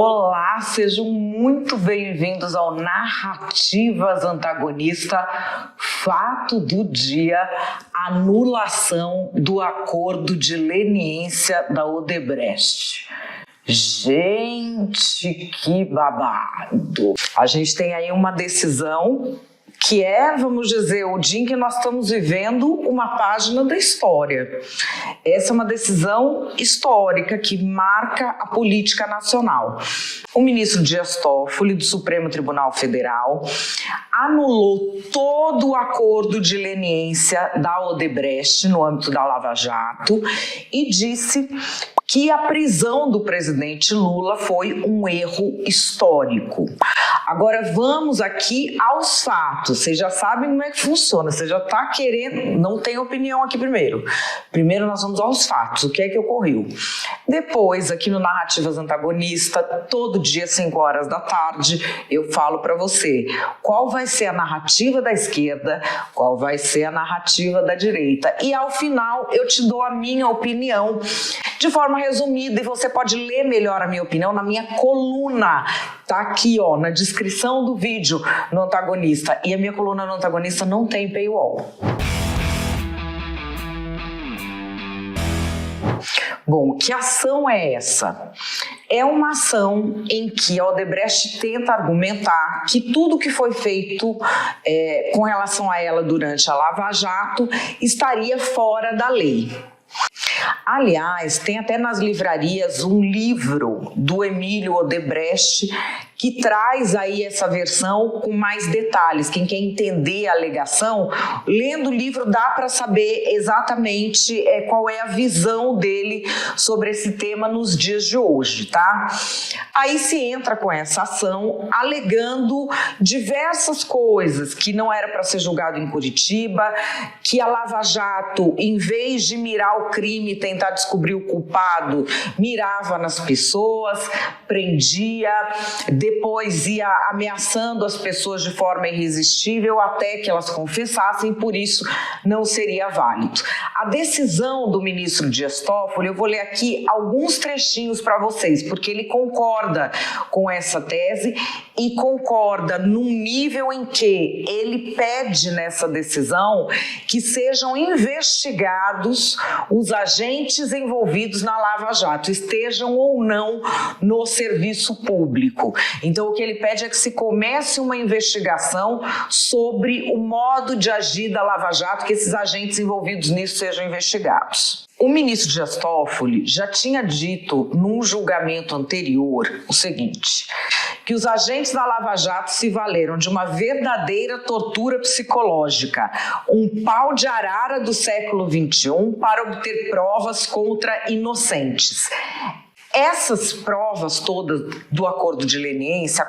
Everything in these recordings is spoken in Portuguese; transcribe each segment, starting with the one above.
Olá, sejam muito bem-vindos ao Narrativas Antagonista. Fato do dia: anulação do acordo de leniência da Odebrecht. Gente, que babado! A gente tem aí uma decisão que é, vamos dizer, o dia em que nós estamos vivendo uma página da história. Essa é uma decisão histórica que marca a política nacional. O ministro Dias Toffoli, do Supremo Tribunal Federal, anulou todo o acordo de leniência da Odebrecht no âmbito da Lava Jato e disse que a prisão do presidente Lula foi um erro histórico. Agora vamos aqui aos fatos. Vocês já sabem como é que funciona, você já está querendo, não tem opinião aqui primeiro. Primeiro nós vamos aos fatos, o que é que ocorreu. Depois, aqui no Narrativas Antagonista, todo dia, 5 horas da tarde, eu falo para você qual vai ser a narrativa da esquerda, qual vai ser a narrativa da direita. E ao final eu te dou a minha opinião de forma resumida e você pode ler melhor a minha opinião na minha coluna. Tá aqui, ó, na descrição do vídeo no Antagonista. E a minha coluna no Antagonista não tem paywall. Bom, que ação é essa? É uma ação em que a Odebrecht tenta argumentar que tudo que foi feito com relação a ela durante a Lava Jato estaria fora da lei. Aliás, tem até nas livrarias um livro do Emílio Odebrecht que traz aí essa versão com mais detalhes. Quem quer entender a alegação, lendo o livro dá para saber exatamente qual é a visão dele sobre esse tema nos dias de hoje, tá? Aí se entra com essa ação alegando diversas coisas, que não era para ser julgado em Curitiba, que a Lava Jato, em vez de mirar o crime e tentar descobrir o culpado, mirava nas pessoas, prendia, depois ia ameaçando as pessoas de forma irresistível até que elas confessassem, por isso não seria válido. A decisão do ministro Dias Toffoli, eu vou ler aqui alguns trechinhos para vocês, porque ele concorda com essa tese e concorda num nível em que ele pede nessa decisão que sejam investigados os agentes envolvidos na Lava Jato, estejam ou não no serviço público. Então, o que ele pede é que se comece uma investigação sobre o modo de agir da Lava Jato, que esses agentes envolvidos nisso sejam investigados. O ministro Dias Toffoli já tinha dito num julgamento anterior o seguinte, que os agentes da Lava Jato se valeram de uma verdadeira tortura psicológica, um pau de arara do século XXI para obter provas contra inocentes. Essas provas todas do acordo de leniência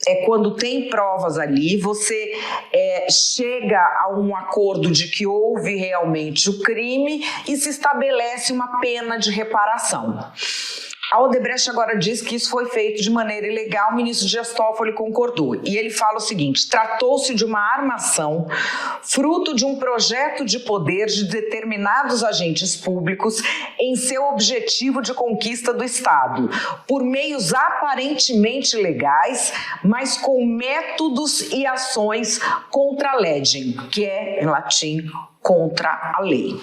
é quando tem provas ali, você chega a um acordo de que houve realmente o crime e se estabelece uma pena de reparação. A Odebrecht agora diz que isso foi feito de maneira ilegal, o ministro Dias Toffoli concordou. E ele fala o seguinte: tratou-se de uma armação, fruto de um projeto de poder de determinados agentes públicos em seu objetivo de conquista do Estado, por meios aparentemente legais, mas com métodos e ações contra a legem, que é, em latim, contra a lei.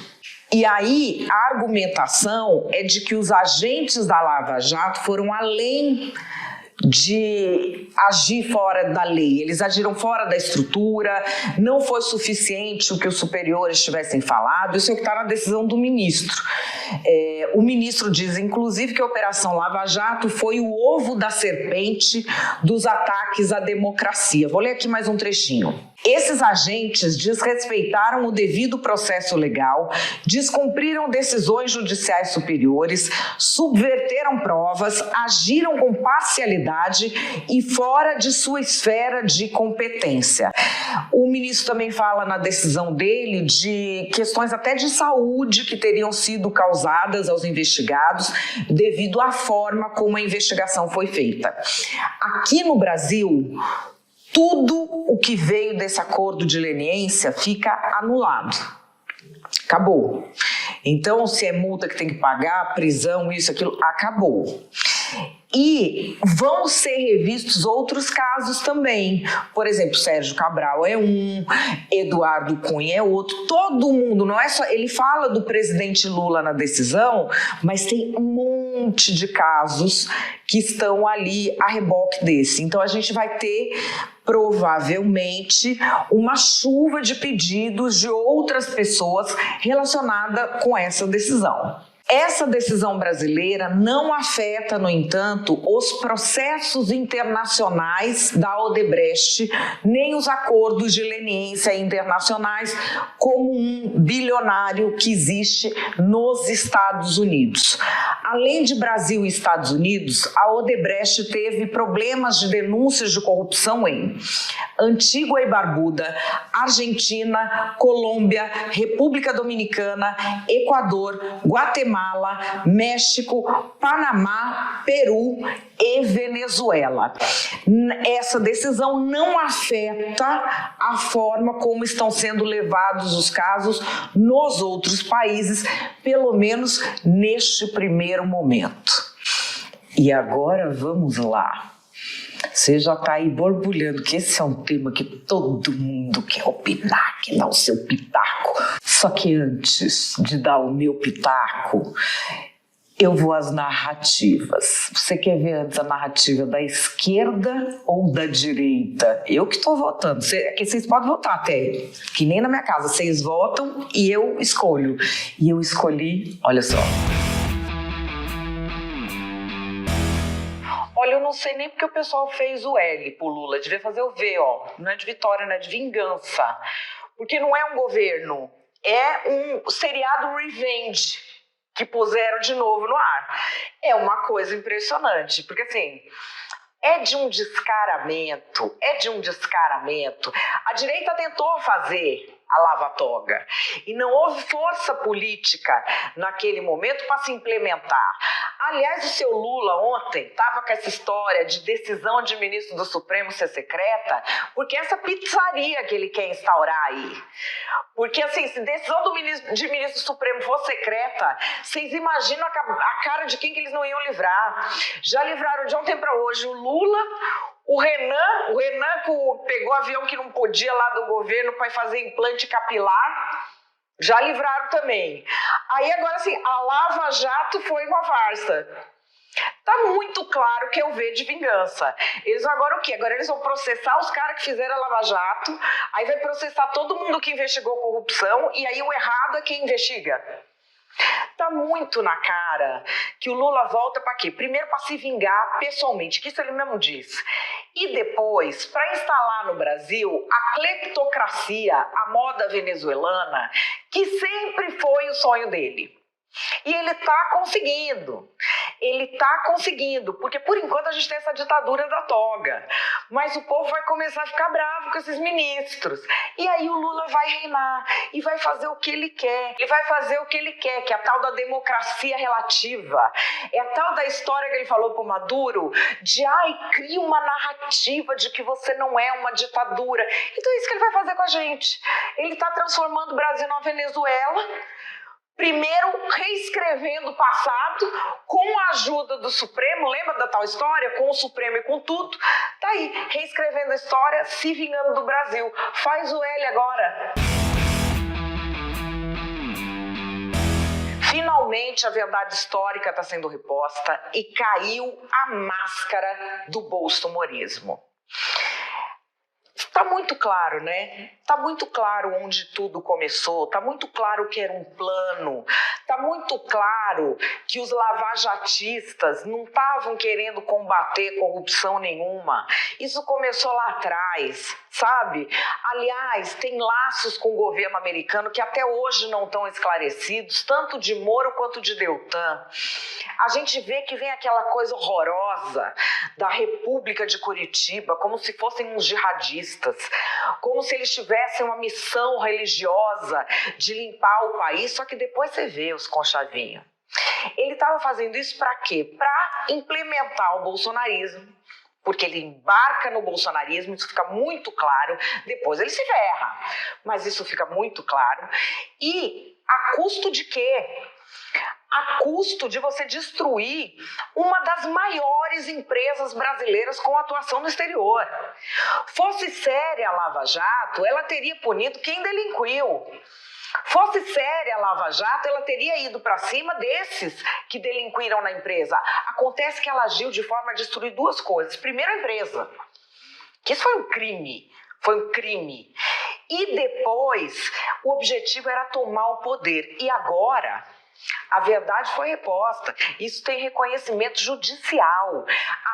E aí a argumentação é de que os agentes da Lava Jato foram além de agir fora da lei, eles agiram fora da estrutura, não foi suficiente o que os superiores tivessem falado, isso é o que está na decisão do ministro. O ministro diz, inclusive, que a Operação Lava Jato foi o ovo da serpente dos ataques à democracia. Vou ler aqui mais um trechinho. Esses agentes desrespeitaram o devido processo legal, descumpriram decisões judiciais superiores, subverteram provas, agiram com parcialidade e fora de sua esfera de competência. O ministro também fala na decisão dele de questões até de saúde que teriam sido causadas aos investigados devido à forma como a investigação foi feita. Aqui no Brasil, tudo o que veio desse acordo de leniência fica anulado. Acabou. Então, se é multa que tem que pagar, prisão, isso, aquilo, acabou. E vão ser revistos outros casos também. Por exemplo, Sérgio Cabral é um, Eduardo Cunha é outro. Todo mundo, não é só... Ele fala do presidente Lula na decisão, mas tem um monte de casos que estão ali a reboque desse. Então a gente vai ter provavelmente uma chuva de pedidos de outras pessoas relacionada com essa decisão. Essa decisão brasileira não afeta, no entanto, os processos internacionais da Odebrecht, nem os acordos de leniência internacionais, como um bilionário que existe nos Estados Unidos. Além de Brasil e Estados Unidos, a Odebrecht teve problemas de denúncias de corrupção em Antígua e Barbuda, Argentina, Colômbia, República Dominicana, Equador, Guatemala, México, Panamá, Peru e Venezuela. Essa decisão não afeta a forma como estão sendo levados os casos nos outros países, pelo menos neste primeiro momento. E agora vamos lá. Você já está aí borbulhando que esse é um tema que todo mundo quer opinar, quer dar o seu pitaco. Só que antes de dar o meu pitaco, eu vou às narrativas. Você quer ver antes a narrativa da esquerda ou da direita? Eu que estou votando. Vocês podem votar até, que nem na minha casa. Vocês votam e eu escolho. E eu escolhi, olha só. Olha, eu não sei nem porque o pessoal fez o L pro Lula. Devia fazer o V, ó. Não é de vitória, não é de vingança. Porque não é um governo. É um seriado Revenge que puseram de novo no ar. É uma coisa impressionante. Porque, assim, é de um descaramento. A direita tentou fazer a lava-toga. E não houve força política naquele momento para se implementar. Aliás, o seu Lula ontem estava com essa história de decisão de ministro do Supremo ser secreta, porque essa pizzaria que ele quer instaurar aí. Porque, assim, se decisão de ministro do Supremo for secreta, vocês imaginam a cara de quem que eles não iam livrar. Já livraram de ontem para hoje o Lula, o Renan pegou avião que não podia lá do governo para fazer implante capilar, já livraram também. Aí agora assim, a Lava Jato foi uma farsa. Tá muito claro que é o V de vingança. Eles agora o quê? Agora eles vão processar os caras que fizeram a Lava Jato, aí vai processar todo mundo que investigou corrupção, e aí o errado é quem investiga. Tá muito na cara que o Lula volta para quê? Primeiro para se vingar pessoalmente, que isso ele mesmo diz. E depois, para instalar no Brasil a cleptocracia, a moda venezuelana, que sempre foi o sonho dele. E ele está conseguindo, porque por enquanto a gente tem essa ditadura da toga, mas o povo vai começar a ficar bravo com esses ministros, e aí o Lula vai reinar, e vai fazer o que ele quer, que é a tal da democracia relativa, é a tal da história que ele falou pro Maduro, de cria uma narrativa de que você não é uma ditadura. Então é isso que ele vai fazer com a gente, ele está transformando o Brasil numa Venezuela, primeiro reescrevendo o passado com a ajuda do Supremo, lembra da tal história? Com o Supremo e com tudo. Tá aí, reescrevendo a história, se vingando do Brasil. Faz o L agora. Finalmente a verdade histórica está sendo reposta e caiu a máscara do bolsonarismo. Tá muito claro, né? Tá muito claro onde tudo começou, tá muito claro que era um plano, tá muito claro que os lavajatistas não estavam querendo combater corrupção nenhuma. Isso começou lá atrás, sabe? Aliás, tem laços com o governo americano que até hoje não estão esclarecidos, tanto de Moro quanto de Deltan. A gente vê que vem aquela coisa horrorosa da República de Curitiba, como se fossem uns jihadistas, como se eles tivessem uma missão religiosa de limpar o país, só que depois você vê os conchavinhos. Ele estava fazendo isso para quê? Para implementar o bolsonarismo, porque ele embarca no bolsonarismo, isso fica muito claro, depois ele se ferra, mas isso fica muito claro. E a custo de quê? a custo de você destruir uma das maiores empresas brasileiras com atuação no exterior. Fosse séria a Lava Jato, ela teria punido quem delinquiu. Fosse séria a Lava Jato, ela teria ido para cima desses que delinquiram na empresa. Acontece que ela agiu de forma a destruir duas coisas. Primeiro, a empresa, que isso foi um crime. E depois, o objetivo era tomar o poder. E agora, a verdade foi reposta. Isso tem reconhecimento judicial.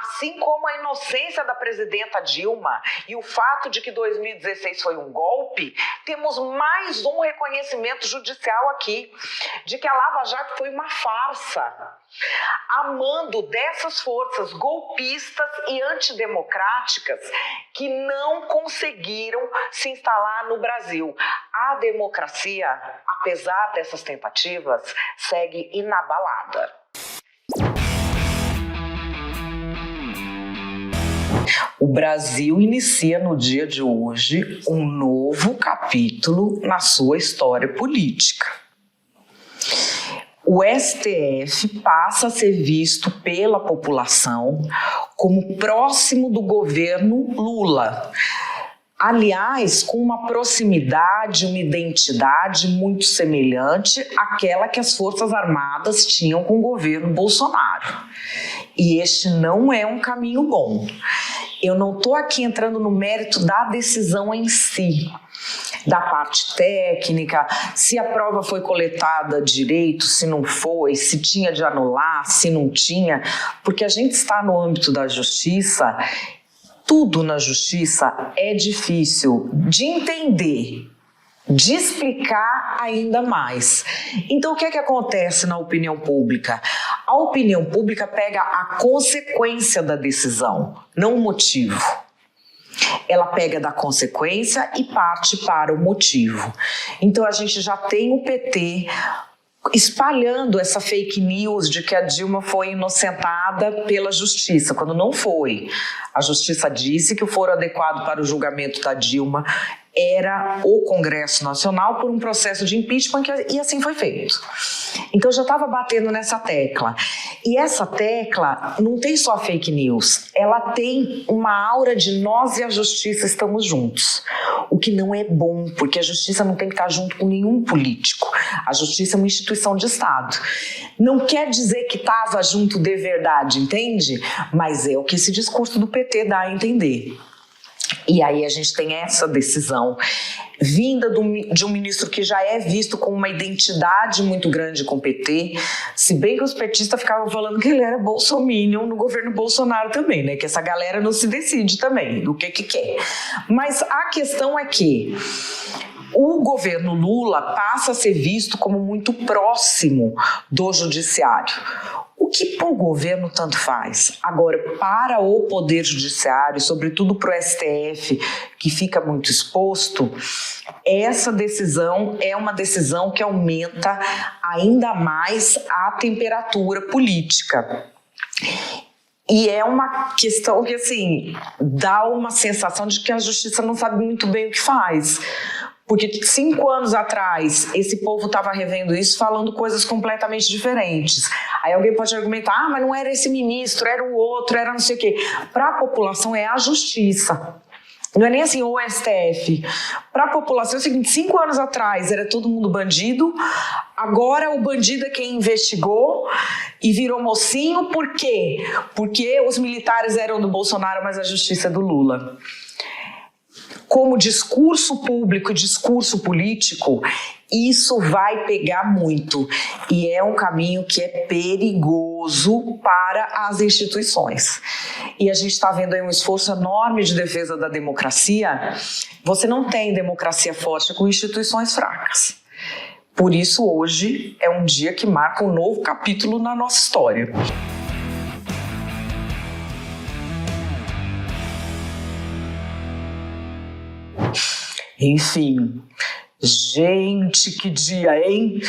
Assim como a inocência da presidenta Dilma e o fato de que 2016 foi um golpe, temos mais um reconhecimento judicial aqui, de que a Lava Jato foi uma farsa, a mando dessas forças golpistas e antidemocráticas que não conseguiram se instalar no Brasil. A democracia, apesar dessas tentativas, segue inabalada. O Brasil inicia no dia de hoje um novo capítulo na sua história política. O STF passa a ser visto pela população como próximo do governo Lula. Aliás, com uma proximidade, uma identidade muito semelhante àquela que as Forças Armadas tinham com o governo Bolsonaro. E este não é um caminho bom. Eu não estou aqui entrando no mérito da decisão em si, da parte técnica, se a prova foi coletada direito, se não foi, se tinha de anular, se não tinha, porque a gente está no âmbito da justiça. Tudo na justiça é difícil de entender, de explicar ainda mais. Então, o que é que acontece na opinião pública? A opinião pública pega a consequência da decisão, não o motivo. Ela pega da consequência e parte para o motivo. Então, a gente já tem o PT espalhando essa fake news de que a Dilma foi inocentada pela justiça, quando não foi. A justiça disse que o foro adequado para o julgamento da Dilma era o Congresso Nacional por um processo de impeachment e assim foi feito. Então eu já estava batendo nessa tecla. E essa tecla não tem só fake news, ela tem uma aura de nós e a justiça estamos juntos. O que não é bom, porque a justiça não tem que estar junto com nenhum político. A justiça é uma instituição de Estado. Não quer dizer que estava junto de verdade, entende? Mas é o que esse discurso do PT dá a entender. E aí a gente tem essa decisão vinda de um ministro que já é visto com uma identidade muito grande com o PT, se bem que os petistas ficavam falando que ele era bolsominion no governo Bolsonaro também, né? Que essa galera não se decide também do que quer. Mas a questão é que o governo Lula passa a ser visto como muito próximo do judiciário. O que para o governo tanto faz. Agora, para o Poder Judiciário, sobretudo para o STF, que fica muito exposto, essa decisão é uma decisão que aumenta ainda mais a temperatura política. E é uma questão que, assim, dá uma sensação de que a justiça não sabe muito bem o que faz. Porque 5 anos atrás, esse povo estava revendo isso, falando coisas completamente diferentes. Aí alguém pode argumentar, mas não era esse ministro, era o outro, era não sei o quê. Para a população é a justiça. Não é nem assim o STF. Para a população é o seguinte, 5 anos atrás era todo mundo bandido, agora o bandido é quem investigou e virou mocinho. Por quê? Porque os militares eram do Bolsonaro, mas a justiça é do Lula. Como discurso público e discurso político, isso vai pegar muito. E é um caminho que é perigoso para as instituições. E a gente está vendo aí um esforço enorme de defesa da democracia. Você não tem democracia forte com instituições fracas. Por isso, hoje é um dia que marca um novo capítulo na nossa história. Enfim, gente, que dia, hein?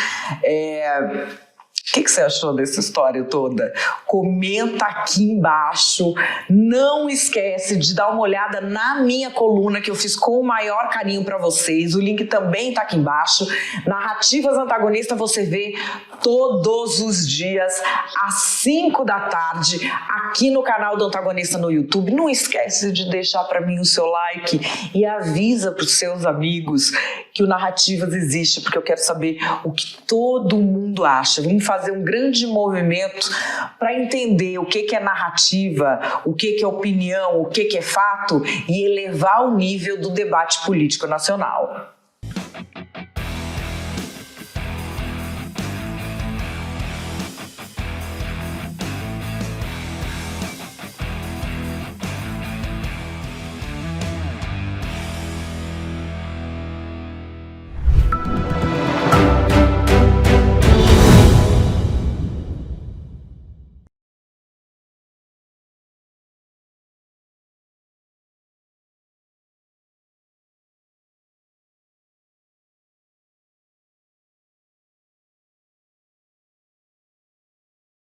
que você achou dessa história toda? Comenta aqui embaixo. Não esquece de dar uma olhada na minha coluna que eu fiz com o maior carinho para vocês. O link também está aqui embaixo. Narrativas Antagonistas você vê todos os dias às 5 da tarde aqui no canal do Antagonista no YouTube. Não esquece de deixar para mim o seu like e avisa para os seus amigos que o Narrativas existe, porque eu quero saber o que todo mundo acha. Vamos fazer um grande movimento para entender o que é narrativa, o que é opinião, o que é fato e elevar o nível do debate político nacional.